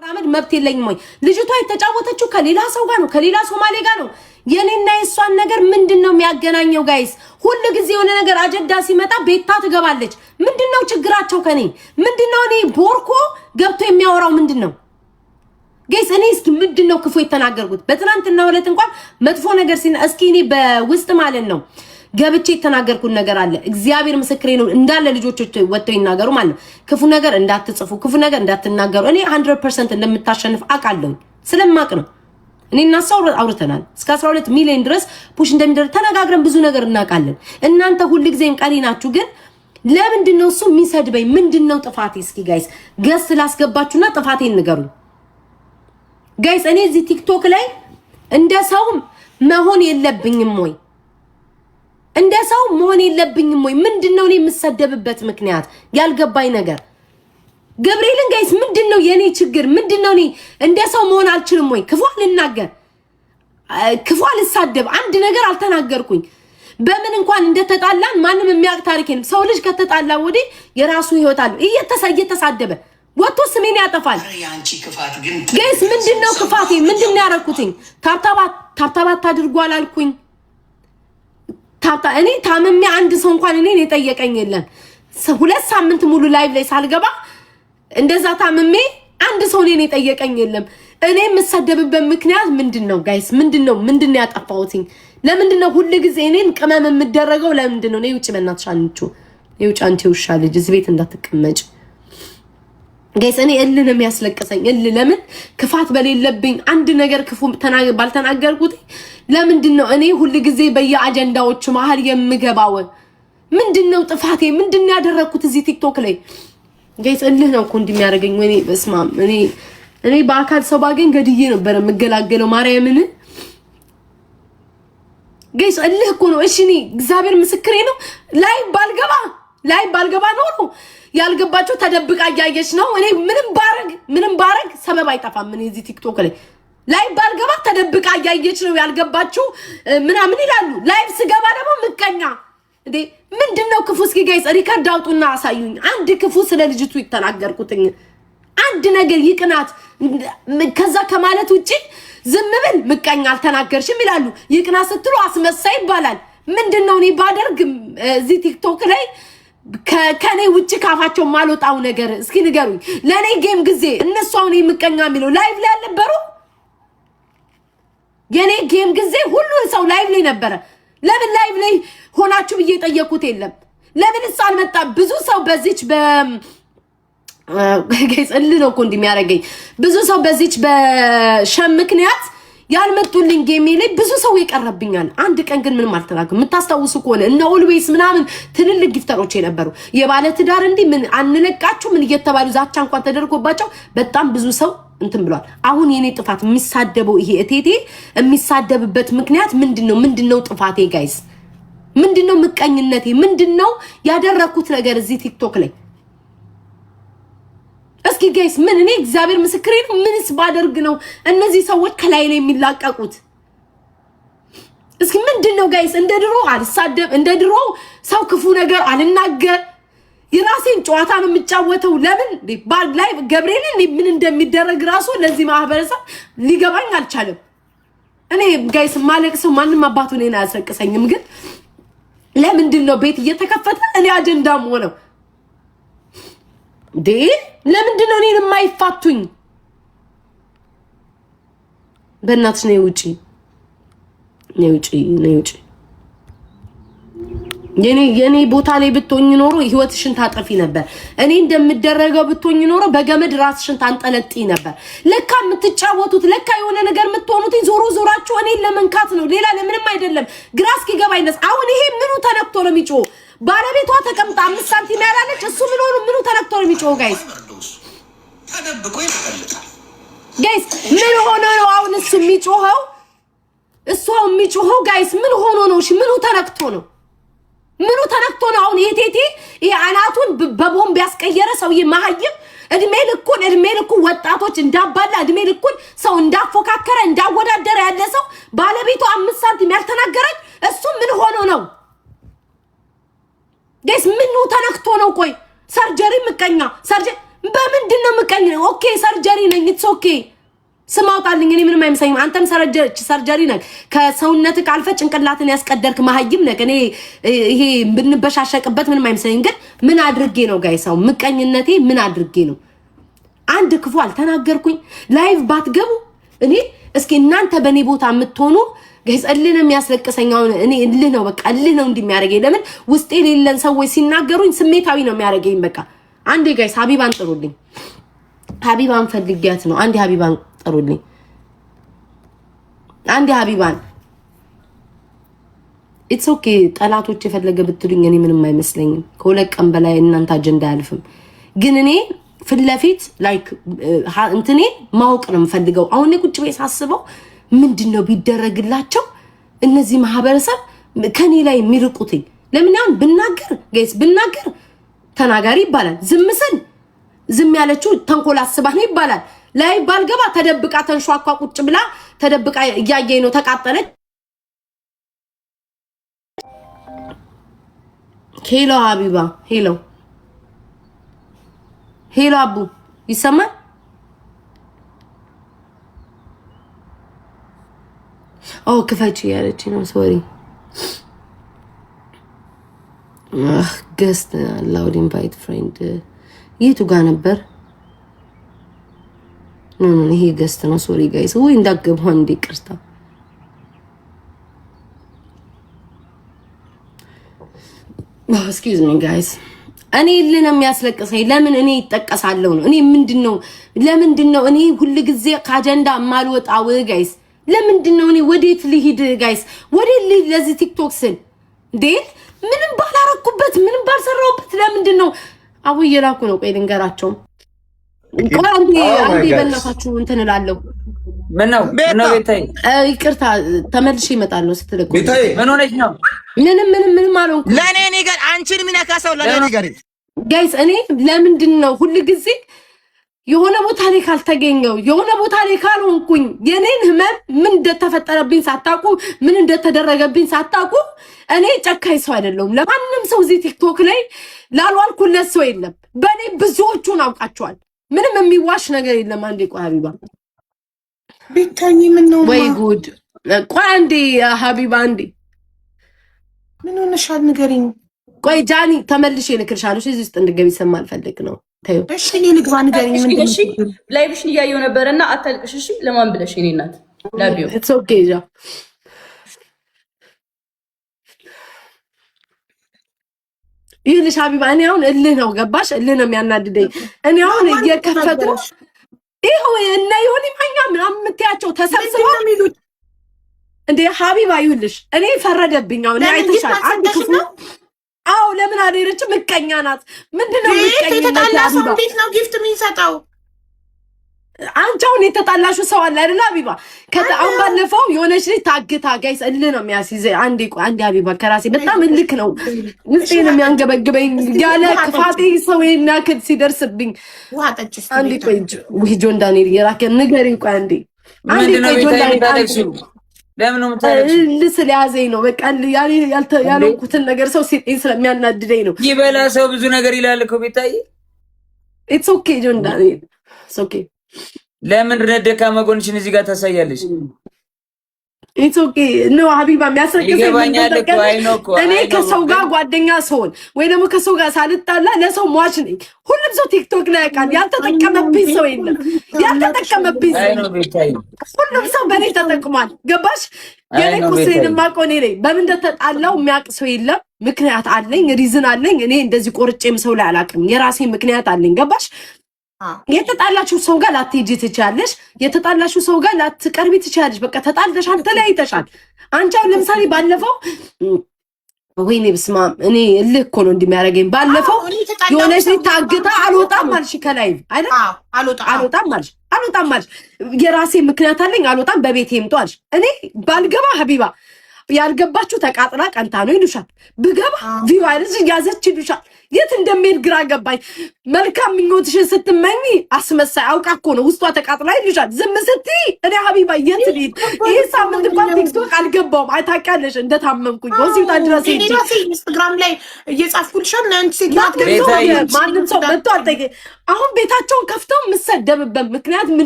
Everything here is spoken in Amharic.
አመድ መብት የለኝም ወይ? ልጅቷ የተጫወተችው ከሌላ ሰው ጋር ነው፣ ከሌላ ሶማሌ ጋር ነው። የኔና የሷን ነገር ምንድነው የሚያገናኘው? ጋይስ ሁሉ ጊዜ የሆነ ነገር አጀንዳ ሲመጣ ቤታ ትገባለች። ምንድነው ችግራቸው ከኔ? ምንድነው እኔ ቦርኮ ገብቶ የሚያወራው ምንድነው? ጋይስ እኔ እስኪ ምንድነው ክፉ የተናገርኩት? በትናንትና ዕለት እንኳን መጥፎ ነገር እስኪ እኔ በውስጥ ማለት ነው ገብቼ የተናገርኩት ነገር አለ። እግዚአብሔር ምስክሬ ነው። እንዳለ ልጆች ወጥተው ይናገሩ ማለት ነው። ክፉ ነገር እንዳትጽፉ፣ ክፉ ነገር እንዳትናገሩ። እኔ 100% እንደምታሸንፍ አውቃለሁ። ስለማቅ ነው። እኔ እና ሰው አውርተናል። እስከ 12 ሚሊዮን ድረስ ፑሽ እንደሚደረግ ተነጋግረን ብዙ ነገር እናውቃለን። እናንተ ሁሉ ጊዜም ቀሪ ናችሁ። ግን ለምንድነው እሱ የሚሰድበኝ? ምንድነው ጥፋቴ? እስኪ ጋይስ ገስ ላስገባችሁና ጥፋቴን ንገሩኝ። ጋይስ እኔ እዚህ ቲክቶክ ላይ እንደ ሰው መሆን የለብኝም ወይ? እንደ ሰው መሆን የለብኝም ወይ? ምንድነው እኔ የምሰደብበት ምክንያት? ያልገባኝ ነገር ገብርኤልን ጋይስ ምንድነው የኔ ችግር? ምንድነው እኔ እንደ ሰው መሆን አልችልም ወይ? ክፉ አልናገር፣ ክፉ አልሳደብ፣ አንድ ነገር አልተናገርኩኝ። በምን እንኳን እንደተጣላን ማንም የሚያውቅ ታሪክ የለም። ሰው ልጅ ከተጣላ ወዲህ የራሱ ህይወት አለው። እየተሳደበ ወጥቶ ስሜን ያጠፋል። ጋይስ ምንድነው ክፋቴ? ምንድነው ያረኩትኝ? ታብታባት አድርጓል አልኩኝ። እኔ ታመሜ አንድ ሰው እንኳን እኔን የጠየቀኝ የለም። 2 ሳምንት ሙሉ ላይቭ ላይ ሳልገባ እንደዛ ታመሜ አንድ ሰው እኔን የጠየቀኝ የለም። እኔ የምሰደብበት ምክንያት ምንድነው ጋይስ? ምንድነው ያጠፋሁትኝ? ለምንድነው ሁሉ ጊዜ እኔን ቅመም የምደረገው? ለምንድነው? እኔ ውጪ በእናትሽ አንቺ የውጪ አንቺ ውሻ ልጅ እዚህ ቤት እንዳትቀመጭ ጋይስ። እኔ እልህ የሚያስለቅሰኝ ለምን ክፋት በሌለብኝ አንድ ነገር ክፉ ባልተናገርኩት ለምንድነው እኔ ሁሉ ጊዜ በየአጀንዳዎች መሃል የምገባው? ምንድነው ጥፋቴ? ምንድነው ያደረኩት እዚህ ቲክቶክ ላይ? ጋይስ እልህ ነው እኮ እንደሚያደርገኝ። ወኔ በስማም እኔ በአካል ሰው ባገኝ ገድዬ ነበር የምገላገለው። ማርያምን ጋይስ እልህ እኮ ነው። እሺ እኔ እግዚአብሔር ምስክሬ ነው። ላይ ባልገባ ነው ያልገባቸው ተደብቃ እያየች ነው። እኔ ምንም ባረግ ሰበብ አይጠፋም። ምን እዚህ ቲክቶክ ላይ ባልገባ ተደብቃ እያየች ነው ያልገባችሁ ምናምን ይላሉ። ላይቭ ስገባ ደግሞ ምቀኛ እንዴ ምንድነው ክፉ? እስኪ ጋይስ ሪካርድ አውጡና አሳዩኝ። አንድ ክፉ ስለ ልጅቱ ይተናገርኩትኝ አንድ ነገር ይቅናት ከዛ ከማለት ውጪ ዝም ብል ምቀኛ አልተናገርሽም ይላሉ። ይቅናት ስትሉ አስመሳይ ይባላል። ምንድነው እኔ ባደርግ እዚህ ቲክቶክ ላይ ከኔ ውጪ ካፋቸው ማልወጣው ነገር እስኪ ንገሩኝ። ለኔ ጌም ጊዜ እነሱ አሁን ምቀኛ የሚለው ላይቭ ላይ አልነበሩ? የኔ ጌም ጊዜ ሁሉ ሰው ላይቭ ላይ ነበረ። ለምን ላይቭ ላይ ሆናችሁ ብዬ ጠየቁት የለም? ለምን ሳልመጣ ብዙ ሰው በዚች ጋይስ ነው እኮ እንደሚያረጋኝ ብዙ ሰው በዚች በሸም ምክንያት ያልመጡልኝ ጌም ላይ ብዙ ሰው ይቀርብኛል። አንድ ቀን ግን ምንም አልተናገርኩም። የምታስታውሱ ከሆነ እነ ኦልዌይስ ምናምን ትልልቅ ጊፍተሮች የነበሩ የባለ ትዳር እንዲህ ምን አንነቃችሁ ምን እየተባሉ ዛቻ እንኳን ተደርጎባቸው በጣም ብዙ ሰው እንትን ብሏል። አሁን የኔ ጥፋት የሚሳደበው ይሄ እቴቴ የሚሳደብበት ምክንያት ምንድነው ጥፋቴ ጋይስ? ምንድነው ምቀኝነቴ? ምንድነው ያደረኩት ነገር እዚህ ቲክቶክ ላይ? እስኪ ጋይስ ምን እኔ እግዚአብሔር ምስክሬ ነው። ምንስ ባደርግ ነው እነዚህ ሰዎች ከላይ ላይ የሚላቀቁት? እስኪ ምንድነው ጋይስ? እንደ ድሮ አልሳደብ፣ እንደ ድሮ ሰው ክፉ ነገር አልናገር፣ የራሴን ጨዋታ ነው የምጫወተው። ለምን ባል ላይ ገብርኤልን ምን እንደሚደረግ ራሱ ለዚህ ማህበረሰብ ሊገባኝ አልቻለም። እኔ ጋይስ ማለቅሰው ማንም አባቱ እኔን አያስለቅሰኝም። ግን ለምንድነው ቤት እየተከፈተ እኔ አጀንዳም ሆነው ለምንድነው እኔን የማይፋቱኝ? በእናትሽ ነይ ውጪ። የኔ ቦታ ላይ ብትሆኝ ኖሮ ህይወትሽን ታጠፊ ነበር። እኔ እንደምደረገው ብትሆኝ ኖሮ በገመድ ራስሽን ታንጠለጥይ ነበር። ለካ የምትጫወቱት ለካ የሆነ ነገር የምትሆኑት ዞራችሁ እኔን ለመንካት ነው። ሌላ ለምንም አይደለም። ግራ እስኪገባኝ ድረስ አሁን ይሄ ምኑ ተነክቶ ነው የሚጮህ? ባለቤቷ ተቀምጣ 5 ሳንቲም ያላለች እሱ ምኑ ተነክቶ ነው የሚጮህ? ጋይስ ተደብቆ ይፈልጋል። ጋይስ ምን ሆኖ ነው አሁን እሱ የሚጮኸው? ጋይስ ምን ሆኖ ነው? እሺ ምኑ ተነክቶ ነው? አሁን የቴቴ የአናቱን በቦምብ ያስቀየረ ሰውዬ ማህይም እድሜ ልኩን ወጣቶች እንዳባላ እድሜ ልኩን ሰው እንዳፎካከረ እንዳወዳደረ ያለ ሰው ባለቤቱ 5 ሳንቲም ያልተናገረች እሱ ምን ሆኖ ነው? ጋይስ ምኑ ተነክቶ ነው? ቆይ ሰርጀሪ ምቀኛ በምንድን ነው የምቀኝ? ኦኬ ሰርጀሪ ነኝ። ኢትስ ኦኬ ስም አውጣልኝ። እኔ ምንም አይመስለኝም። አንተም ሰርጀሪ ነህ። ከሰውነት ካልፈ ጭንቅላትን ያስቀደርክ መሀይም ነህ። እኔ ይሄ ብንበሻሸቅበት ምንም አይመስለኝም። ግን ምን አድርጌ ነው ጋይሳው? ምቀኝነቴ ምን አድርጌ ነው? አንድ ክፉ አልተናገርኩኝ። ላይቭ ባትገቡ እኔ እስኪ እናንተ በኔ ቦታ የምትሆኑ ጋይስ እልህ ነው የሚያስለቅሰኝ። አሁን እኔ እልህ ነው በቃ እልህ ነው እንደሚያደርገኝ። ለምን ውስጤ የሌለን ሰዎች ሲናገሩኝ ስሜታዊ ነው የሚያደርገኝ። በቃ አንዴ ጋይስ ሀቢባን ጥሩልኝ። ሀቢባን ፈልጊያት ነው። አንዴ ሀቢባን ጥሩልኝ። አንዴ ሀቢባን ኢትስ ኦኬ። ጠላቶች የፈለገ ብትሉኝ እኔ ምንም አይመስለኝም። ከሁለት ቀን በላይ እናንተ አጀንዳ አያልፍም። ግን እኔ ፊት ለፊት ላይክ እንትኔ ማወቅ ነው የምፈልገው። አሁን ቁጭ ብዬ ሳስበው ምንድነው ቢደረግላቸው እነዚህ ማህበረሰብ ከኔ ላይ የሚርቁትኝ? ለምን ያን ብናገር ጋይስ ብናገር ተናጋሪ ይባላል። ዝም ስል ዝም ያለችው ተንኮል አስባ ነው ይባላል። ላይ ባልገባ ተደብቃ ተንሿኳ ቁጭ ብላ ተደብቃ እያየኝ ነው ተቃጠለች። ሄሎ ሀቢባ ሄሎ ሄሎ አቡ ይሰማል? ኦ ክፈች ያለች ነው። ሶሪ ገስት አላውድ ኢንቫይት ፍሬንድ የቱ ጋር ነበር? ይሄ ገስት ነው። ሶሪ ጋይስ ወይ እንዳገቡ አንዴ ቅርታ። ኤክስኪውዝ ሚ ጋይስ እኔ ልነ የሚያስለቅሰኝ ለምን እኔ ይጠቀሳለሁ ነው? እኔ ለምንድነው እኔ ሁሉ ጊዜ ከአጀንዳ ማልወጣው ጋይስ? ለምንድነው እኔ ወዴት ልሂድ ጋይስ? ወዴት ልሂድ? ለዚህ ቲክቶክ ስል እንዴ ምንም ባላረኩበት ምንም ባልሰራውበት ለምንድነው አውዬ ላኩ ነው? ቆይ ልንገራቸው። ቆይ አንዴ በእናታችሁ እንትን እላለሁ። ምን ነው ቤታይ? ይቅርታ ተመልሼ እመጣለሁ ስትልቁ። ቤታይ ምን ሆነሽ ነው? ምንም አልሆንኩም። ለኔ ነገር አንቺን የሚነካ ሰው ለኔ ነገር ጋይስ እኔ ለምንድነው ሁሉ ጊዜ የሆነ ቦታ ላይ ካልተገኘው የሆነ ቦታ ላይ ካልሆንኩኝ የኔን ህመም ምን እንደተፈጠረብኝ ሳታውቁ ምን እንደተደረገብኝ ሳታውቁ እኔ ጨካኝ ሰው አይደለሁም። ለማንም ሰው እዚህ ቲክቶክ ላይ ላልዋልኩለት ሰው የለም። በኔ ብዙዎቹን አውቃቸዋል። ምንም የሚዋሽ ነገር የለም። አንዴ ቆይ ሀቢባ ቤታኝ ምን ነው ወይ ጉድ። ቆይ አንዴ ሀቢባ አንዴ ምን ሆነሻል ንገሪኝ። ቆይ ጃኒ ተመልሼ እልክልሻለሁ። እዚህ ውስጥ እንድገቢ ስለማልፈልግ ነው። ታዩ እሺ እኔ ልግባ ንገሪኝ። ምን እሺ ላይቭሽን እያየሁ ነበርና አታልቅሽ። እሺ ለማን ብለሽ እኔ እናት ላቢዮ ኢትስ ኦኬ ጃ ይልሽ ሀቢባ እኔ አሁን እልህ ነው ገባሽ? እልህ ነው የሚያናድደኝ። እኔ አሁን እየከፈቱ ይኸው እና ይሁን ማኛ ምናምን የምትያቸው ተሰብስበው እንዴ ሀቢባ ይልሽ እኔ ፈረደብኝ። አሁን አይተሻል አንድ ክፉ አው ለምን አደረች? ምቀኛ ናት። ምንድነው ምቀኛ ናት? እንዴት ነው ጊፍት የሚሰጠው? አንቺ አሁን የተጣላሹ ሰው አለ አይደል ሀቢባ? አሁን ባለፈው የሆነች ልጅ ታግታ ጋይስ እልህ ነው የሚያስይዘ። አንዴ ሀቢባ ከራሴ በጣም እልክ ነው ውስጤን የሚያንገበግበኝ ያለ ክፋቴ ሰው ይናክል ሲደርስብኝ። ውሃ ጠጭስ አንዴ ቆይ ጆን ዳንኤል የራከ ንገሪ። ቆይ አንዴ ቆይ ጆን ዳንኤል ለምን ነው የምታለቅሽው? ልስል ያዘኝ ነው በቃ ያልኩትን ነገር ሰው ሲጤን ስለሚያናድደኝ ነው። ይበላ ሰው ብዙ ነገር ይላል እኮ ቤታዬ። ኢትስ ኦኬ ጆን ዳንኤል ኢትስ ኦኬ። ለምን ደካማ ጎንሽን እዚህ ጋር ታሳያለሽ? ኢትስ ኦኬ ነው ሀቢባ የሚያስረክሰኝ እኔ ከሰው ጋር ጓደኛ ሰውን ወይ ደግሞ ከሰው ጋር ሳልጣላ ለሰው ሟች ነኝ። ሁሉም ሰው ቲክቶክ ላይ ያውቃል። ያልተጠቀመብኝ ሰው የለም። ያልተጠቀመብኝ ሁሉም ሰው በእኔ ተጠቅሟል። ገባሽ? የኔ ቁስሌን የማውቀው እኔ ነኝ። በምን እንደተጣላው የሚያውቅ ሰው የለም። ምክንያት አለኝ፣ ሪዝን አለኝ። እኔ እንደዚህ ቆርጬም ሰው ላይ አላውቅም። የራሴ ምክንያት አለኝ። ገባሽ? የተጣላችሁ ሰው ጋር ላትሄጂ ትችያለሽ። የተጣላችሁ ሰው ጋር ላትቀርቢ ትችያለሽ። በቃ ተጣልተሻል፣ ተለያይተሻል። አንቺ አሁን ለምሳሌ ባለፈው ወይኔ በስመ አብ እኔ እልህ እኮ ነው እንደሚያደርገኝ። ባለፈው የሆነች ልጅ ታግታ አልወጣም አልሽ ከላይ አይደል? አልወጣም አልሽ። የራሴ ምክንያት አለኝ አልወጣም፣ በቤቴ ይምጡ አልሽ። እኔ ባልገባ ሀቢባ ያልገባችሁ ተቃጥላ ቀንታ ነው ይሉሻል። ብገባ ቪዋይልስ ያዘች ይሉሻል። የት እንደሚሄድ ግራ ገባኝ። መልካም ምኞትሽን ስትመኝ አስመሳይ አውቃ እኮ ነው ውስጧ ተቃጥላ ይልሻል። ዝም ስትይ እኔ ሀቢባ የት ልሂድ? ይህ ሳምንት እንኳን ቲክቶክ አልገባውም። አይታውቂያለሽ እንደታመምኩኝ ሆስፒታል ድረስ ሄጄ ኢንስታግራም ላይ እየጻፍኩልሻል። ማንም ሰው መጥቶ አልጠየቀኝ። አሁን ቤታቸውን ከፍተው የምሰደብበት ምክንያት